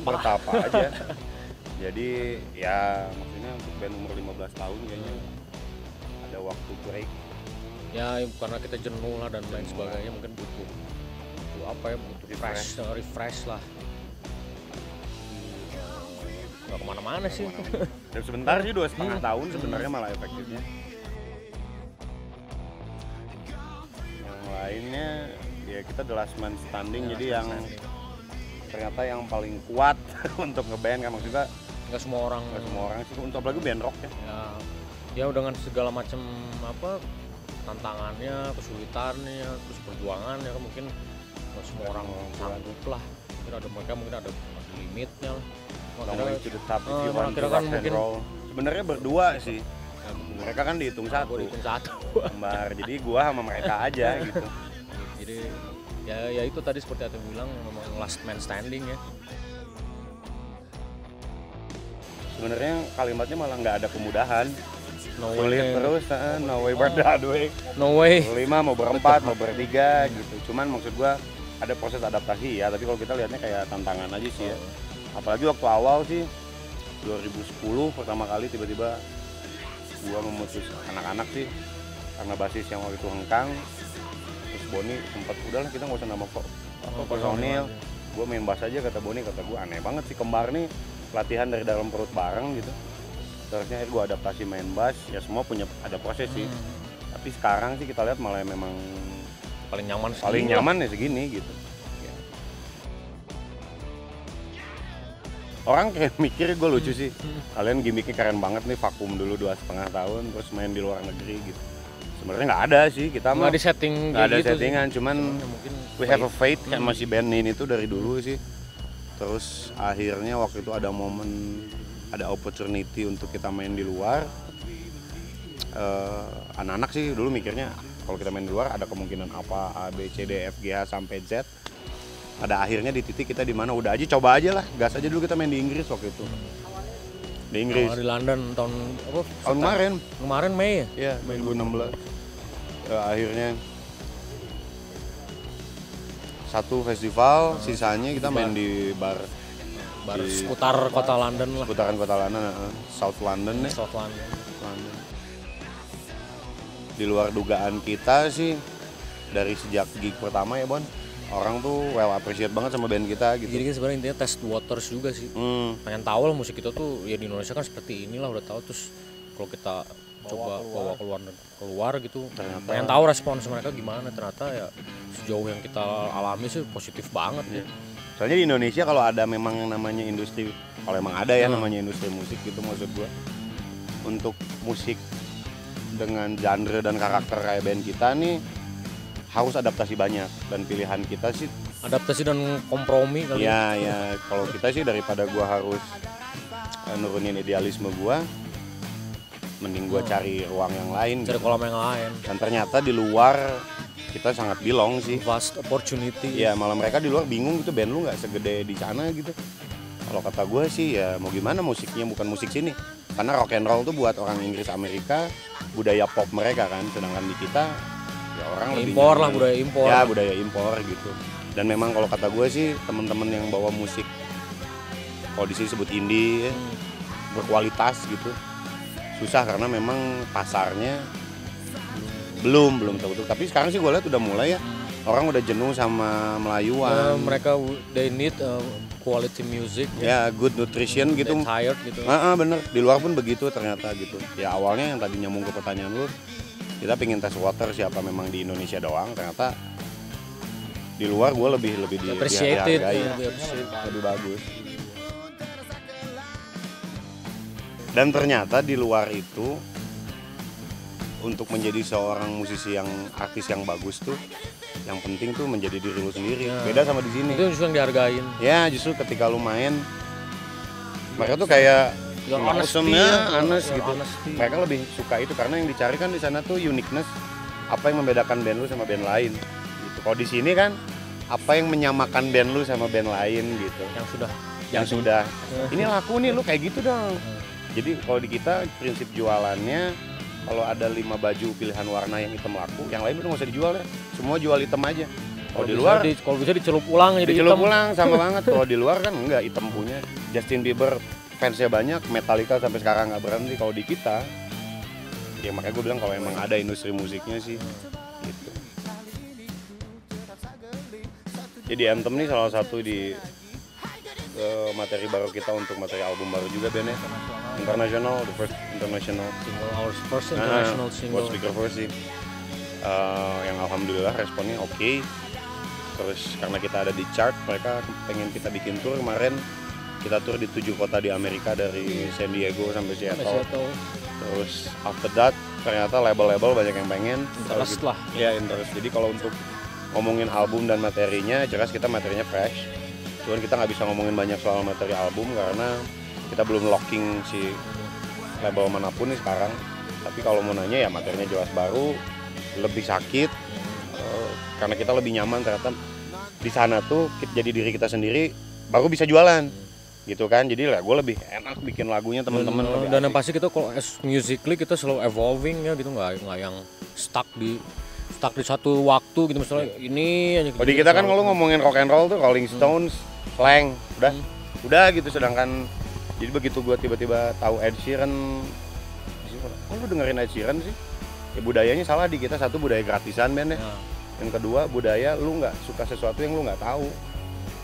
Bertapa aja. Jadi ya maksudnya untuk band umur 15 tahun kayaknya ada waktu break. Ya karena kita jenuh lah dan lain sebagainya, mungkin butuh apa ya, butuh refresh lah. Nggak kemana-mana sih. Dan sebentar sih 2,5 tahun sebenarnya malah efektifnya. Yang lainnya ya kita the last man standing, jadi yang ternyata yang paling kuat untuk ngeband kan, maksudnya nggak semua orang sih, untuk apalagi band rock ya. Ya dengan segala macam apa tantangannya, kesulitannya, terus perjuangannya kan, mungkin nggak semua orang sanggup lah. Mungkin ada limitnya lah. Long way to the top if you want to rock and roll. Sebenarnya berdua sih. Mereka kan dihitung satu. Kembar. Jadi gua sama mereka aja gitu. Jadi ya itu tadi seperti yang bilang, memang last man standing ya. Sebenarnya kalimatnya malah nggak ada kemudahan. Sulit terus, no way but the way. No way. 5 mau berempat, mau bertiga gitu. Cuman maksud gua ada proses adaptasi ya, tapi kalau kita lihatnya kayak tantangan aja sih ya. Apalagi waktu awal sih 2010 pertama kali tiba-tiba gua memutus anak-anak sih, karena basis yang waktu itu hengkang. Terus Boni sempat udahlah kita nggak usah nama personil, gue main bass aja kata Boni. Kata gue aneh banget sih, kembar nih latihan dari dalam perut bareng gitu. Terusnya gue adaptasi main bass, ya semua ada proses sih. Tapi sekarang sih kita lihat malah memang paling nyaman ya segini gitu. Orang kayak mikir gue lucu sih, kalian gimmicknya keren banget nih, vakum dulu 2,5 tahun terus main di luar negeri gitu. Sebenarnya nggak ada sih, kita mah nggak ada settingan, cuman we have a faith kayak masih band ini tuh dari dulu sih. Terus akhirnya waktu itu ada momen, ada opportunity untuk kita main di luar. Anak-anak sih dulu mikirnya kalau kita main di luar ada kemungkinan apa, A, B, C, D, F, G, H sampai Z. Pada akhirnya di titik kita di mana udah aja, coba aja lah, gas aja dulu. Kita main di Inggris waktu itu. Di Inggris. Di London tahun kemarin Mei ya? Iya, 2016. Akhirnya satu festival, sisanya kita main di bar seputar kota London lah. Seputaran kota London, South London ya. South London. Di luar dugaan kita sih, dari sejak gig pertama ya Bon, orang tuh well appreciate banget sama band kita gitu. Jadi kan sebenarnya intinya test waters juga sih. Pengen tahu lah musik kita tuh ya di Indonesia kan seperti inilah, udah tahu. Terus kalau kita coba bawa keluar gitu, ternyata pengen tahu respons mereka gimana. Ternyata ya sejauh yang kita alami sih positif banget ya. Soalnya di Indonesia kalau ada memang yang namanya industri, kalau emang ada ya namanya industri musik gitu, maksud gua untuk musik dengan genre dan karakter kayak band kita nih harus adaptasi banyak, dan pilihan kita sih adaptasi dan kompromi kali. Ya kalau kita sih daripada gua harus nurunin idealisme gua, mending gua cari ruang yang lain, cari gitu. kolam yang lain. Dan ternyata di luar kita sangat belong sih. Vast opportunity. Ya malah mereka di luar bingung gitu, band lu nggak segede di sana gitu. Kalau kata gue sih ya mau gimana, musiknya bukan musik sini. Karena rock and roll tuh buat orang Inggris Amerika, budaya pop mereka kan. Sedangkan di kita ya orang impor lah, budaya impor. Ya budaya impor gitu. Dan memang kalau kata gue sih teman-teman yang bawa musik, kalau di sini sebut indie, berkualitas gitu, susah karena memang pasarnya belum betul. Tapi sekarang sih gue lihat udah mulai ya. Orang udah jenuh sama Melayuan. Mereka they need quality music. Ya good nutrition gitu. Tired gitu. Bener. Di luar pun begitu ternyata gitu. Ya awalnya yang tadi nyambung ke pertanyaan lu, kita pengen tes water siapa memang di Indonesia doang. Ternyata di luar gue lebih appreciated, lebih bagus. Dan ternyata di luar itu, untuk menjadi seorang musisi yang artis yang bagus tuh, yang penting tuh menjadi diri lu sendiri. Beda sama di sini. Itu justru yang dihargain. Ya justru ketika lu main, mereka tuh kayak honest gitu. Mereka lebih suka itu karena yang dicari kan di sana tuh uniqueness, apa yang membedakan band lu sama band lain. Gitu. Kalau di sini kan apa yang menyamakan band lu sama band lain gitu. Yang sudah yang sudah ini laku nih, lu kayak gitu dong. Jadi kalau di kita prinsip jualannya, kalau ada 5 baju pilihan warna yang hitam laku, yang lain udah nggak usah dijual ya, semua jual hitam aja. Kalau di luar, kalau bisa dicelup ulang jadi dicelup hitam. ulang sama banget. Kalau di luar kan enggak, hitam punya. Justin Bieber fansnya banyak, Metallica sampai sekarang nggak berhenti. Kalau di kita, ya makanya gue bilang kalau emang ada industri musiknya sih, gitu. Jadi Anthem nih salah satu di materi baru kita untuk materi album baru juga bandnya. International, the first international Single, our first international single. Buat speaker versi. Yang alhamdulillah responnya oke. Terus karena kita ada di chart, mereka pengen kita bikin tour. Kemarin kita tour di 7 kota di Amerika, dari San Diego sampai Seattle. Terus after that ternyata label-label banyak yang pengen. Interest lah. Ya interest. Jadi kalau untuk ngomongin album dan materinya, jelas kita materinya fresh. Cuman kita nggak bisa ngomongin banyak soal materi album karena kita belum locking si label manapun nih sekarang. Tapi kalau mau nanya ya materinya jelas baru, lebih sakit. Karena kita lebih nyaman ternyata di sana tuh jadi diri kita sendiri baru bisa jualan gitu kan. Jadi lah gue lebih enak bikin lagunya teman-teman. Dan yang pasti kita kalau musically kita selalu evolving ya gitu, nggak yang stuck di satu waktu gitu, misalnya ini aja. Di kita kan kalau ngomongin rock and roll tuh Rolling Stones, Slang, udah gitu. Sedangkan jadi begitu gue tiba-tiba tahu Ed Sheeran, oh lu dengerin Ed Sheeran sih? Ya budayanya salah di kita. Satu, budaya gratisan bandnya. Yang kedua, budaya lu nggak suka sesuatu yang lu nggak tahu.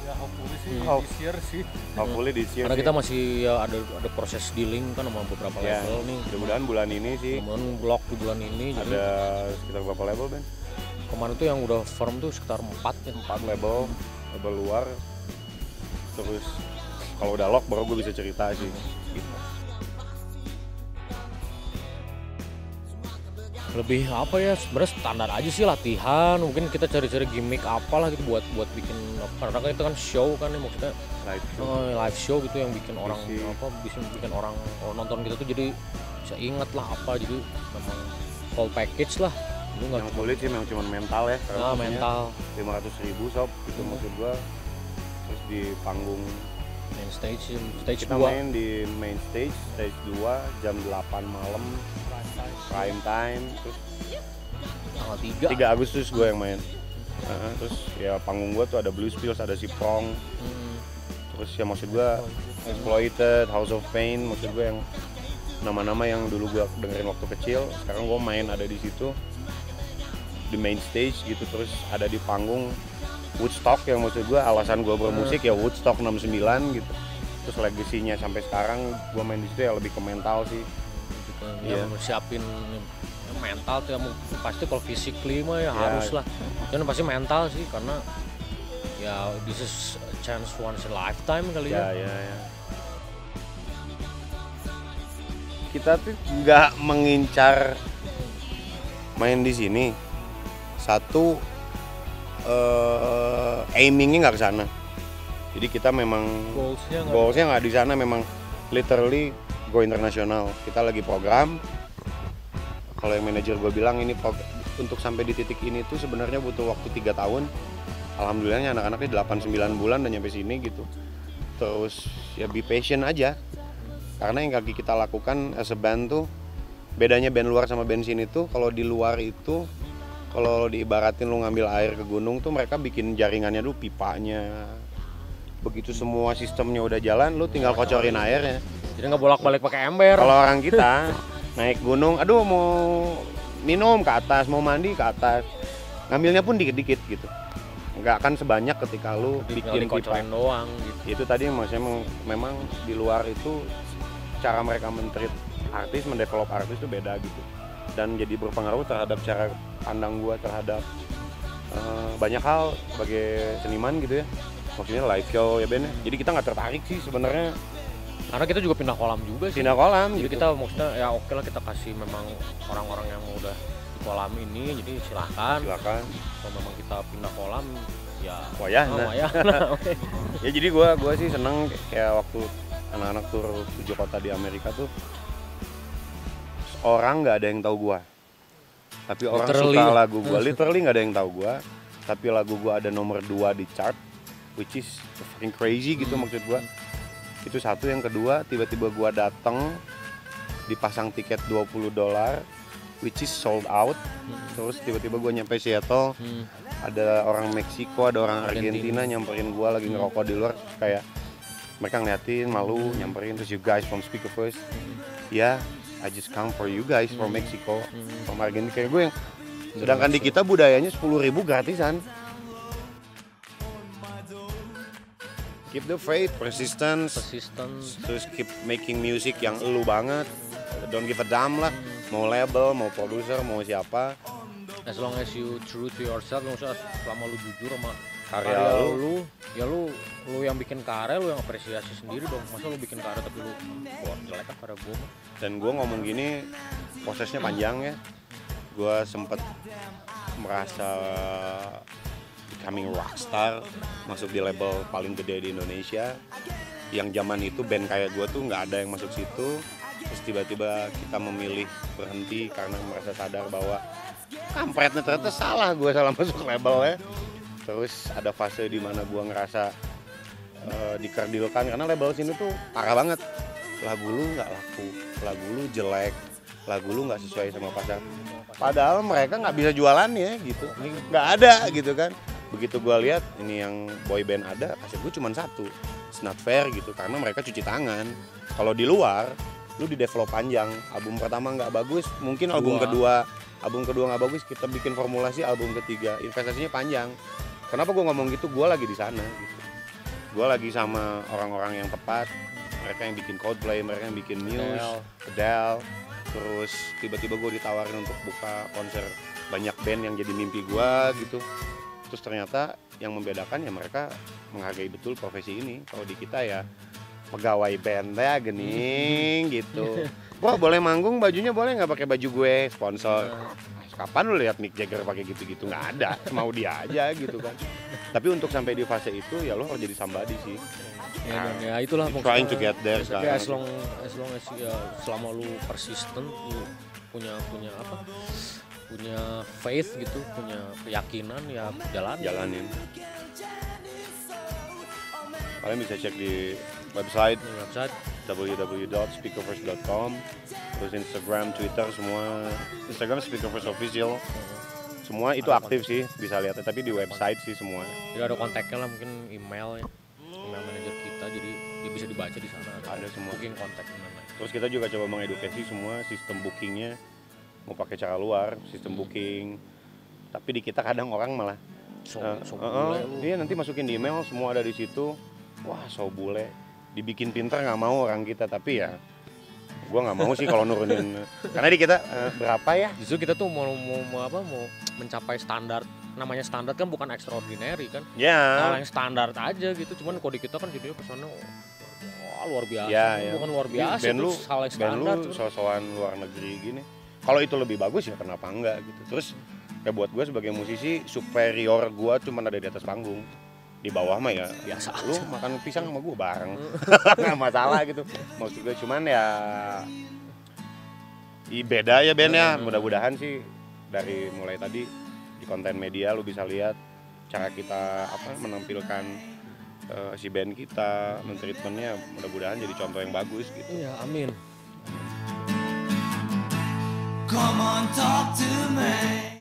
Ya hopefully sih this year sih. Hopefully this year. Karena kita masih ya ada proses dealing kan sama beberapa label nih. Mudah-mudahan bulan ini sih. Mudah-mudahan blok di bulan ini. Ada sekitar berapa label Ben? Kemarin tuh yang udah firm tuh sekitar 4 label luar. Terus kalau udah lock baru gue bisa cerita sih. Gitu. Lebih apa ya, sebenarnya standar aja sih, latihan. Mungkin kita cari-cari gimmick apalah gitu buat bikin, karena kan itu kan show kan ya, maksudnya live show gitu yang bikin orang bisa bikin orang nonton kita tuh jadi bisa inget lah apa. Jadi memang full package lah. Lu yang sulit sih memang cuma mental ya. Mental 500.000 sob itu maksud gua. Terus di panggung main stage kita 2. main di main stage 2 jam 8 malam prime time. Terus tanggal 3 Agustus gue yang main. Terus ya panggung gue tuh ada Blues Pills, ada si Prong. Terus ya maksud gue Exploited, House of Pain, maksud gue yang nama-nama yang dulu gue dengerin waktu kecil, sekarang gue main ada di situ di main stage gitu. Terus ada di panggung Woodstock yang maksud gue alasan gue bermusik ya Woodstock 69 gitu. Terus legasinya sampai sekarang gue main di situ ya lebih ke mental sih. Ya siapin mental tuh ya, pasti kalau physically mah ya harus lah. Cuman pasti mental sih, karena ya this is a chance once in a lifetime kali ya. Kita tuh nggak mengincar main di sini. Satu aimingnya nggak ke sana. Jadi kita memang goalsnya nggak di sana, memang literally go internasional. Kita lagi program. Kalau yang manajer gue bilang ini untuk sampai di titik ini tuh sebenarnya butuh waktu 3 tahun. Alhamdulillahnya anak-anaknya 8-9 bulan dan nyampe sini gitu. Terus ya be patient aja. Karena yang lagi kita lakukan as a band tuh, bedanya band luar sama band sini tuh, kalau di luar itu kalau diibaratin lu ngambil air ke gunung tuh mereka bikin jaringannya dulu, pipanya. Begitu semua sistemnya udah jalan, lu tinggal kocorin airnya. Jadi nggak bolak-balik pakai ember. Kalau orang kita naik gunung, aduh mau minum ke atas, mau mandi ke atas, ngambilnya pun dikit-dikit gitu. Nggak akan sebanyak ketika lu bikin pipa doang gitu. Itu tadi maksudnya memang di luar itu cara mereka men-treat artis, mendevelop artis itu beda gitu. Dan jadi berpengaruh terhadap cara pandang gua terhadap banyak hal sebagai seniman gitu ya. Maksudnya live show ya Ben. Jadi kita nggak tertarik sih sebenarnya. Karena kita juga pindah kolam juga sih. Pindah kolam. Jadi gitu. kita maksudnya ya oke lah, kita kasih memang orang-orang yang udah di kolam ini, jadi silakan. Kalau memang kita pindah kolam ya wayahna. Ya jadi gua sih seneng kayak waktu anak-anak tur 7 kota di Amerika tuh, orang nggak ada yang tahu gua. Tapi orang suka lagu gua. Literally nggak ada yang tahu gua. Tapi lagu gua ada nomor 2 di chart. which is fucking crazy gitu maksud gua. Itu satu. Yang kedua, tiba-tiba gua datang dipasang tiket $20 which is sold out. Terus tiba-tiba gua nyampe Seattle, ada orang Meksiko, ada orang Argentina nyamperin gua lagi ngerokok di luar, kayak mereka ngeliatin malu, nyamperin, terus you guys from Speaker First. Ya, I just come for you guys from Mexico, from Argentina. Kayak gue yang sedangkan di kita budayanya 10.000 gratisan. Keep the faith, persistence, terus keep making music yang elu banget. Don't give a damn lah, mau label, mau produser, mau siapa. As long as you true to yourself, maksudnya selama lu jujur sama Karya lu, ya lu yang bikin karya, lu yang apresiasi sendiri dong. Masa lu bikin karya tapi lu buat jelek kan karya gue. Dan gue ngomong gini, prosesnya panjang ya. Gue sempet merasa becoming rockstar, masuk di label paling gede di Indonesia. Yang zaman itu band kayak gue tuh nggak ada yang masuk situ. Terus tiba-tiba kita memilih berhenti karena merasa sadar bahwa kampretnya ternyata salah, gue salah masuk label ya. Terus ada fase di mana gue ngerasa dikerdilkan karena label sini tuh parah banget. Lagu lu nggak laku, lagu lu jelek, lagu lu nggak sesuai sama pasar. Padahal mereka nggak bisa jualannya gitu, nggak ada gitu kan. Begitu gue lihat ini yang boy band ada, kaset gue cuma satu, it's not fair gitu karena mereka cuci tangan. Kalau di luar, lu di develop panjang. Album pertama nggak bagus, mungkin album kedua nggak bagus, kita bikin formulasi album ketiga, investasinya panjang. Kenapa gue ngomong gitu? Gue lagi di sana gitu. Gue lagi sama orang-orang yang tepat. Mereka yang bikin Coldplay, mereka yang bikin Muse, Adele. Terus tiba-tiba gue ditawarin untuk buka konser banyak band yang jadi mimpi gue gitu. Terus ternyata yang membedakan ya mereka menghargai betul profesi ini. Kalau di kita ya pegawai band ya gening gitu. Wah boleh manggung, bajunya boleh nggak pakai baju gue sponsor. Kapan lu lihat Mick Jagger pakai gitu-gitu? Nggak ada, mau dia aja gitu kan. Tapi untuk sampai di fase itu ya lo harus jadi somebody sih. Ya itulah trying to get there. Tapi as long as ya, selama lu persistent, lu punya apa? Punya faith gitu, punya keyakinan ya jalanin. Kalian bisa cek di website www.speakerfirst.com, terus Instagram, Twitter semua. Instagram Speakerfirst Official. Semua itu aktif sih, bisa lihat, tapi di website sih semua. Jadi ada kontaknya lah, mungkin email manajer kita, jadi dia bisa dibaca di sana. Ada semua booking kontak dan lain-lain. Terus kita juga coba mengedukasi semua sistem bookingnya, mau pakai cara luar, sistem booking. Tapi di kita kadang orang malah iya nanti masukin di email, semua ada di situ. Wah so bule, dibikin pintar nggak mau orang kita, tapi ya gue nggak mau sih kalau nurunin. Karena di kita berapa ya? Justru kita tuh mau mencapai standar. Namanya standar kan bukan extraordinary kan? Ya. Hal yang standar aja gitu. Cuman kalau di kita kan jadinya kesana luar biasa. Ya. Bukan luar biasa, band lu, hal yang standar. Band lu so-soan luar negeri gini. Kalau itu lebih bagus ya kenapa enggak gitu. Terus ya buat gue sebagai musisi, superior gue cuma ada di atas panggung. Di bawah mah ya biasa, lu makan pisang sama gue bareng. Nggak masalah gitu. Maksud gue cuman ya beda ya bandnya. Mudah-mudahan sih dari mulai tadi di konten media lu bisa lihat cara kita menampilkan si band kita, men-treatmentnya, mudah-mudahan jadi contoh yang bagus gitu. Iya, amin. Come on, talk to me.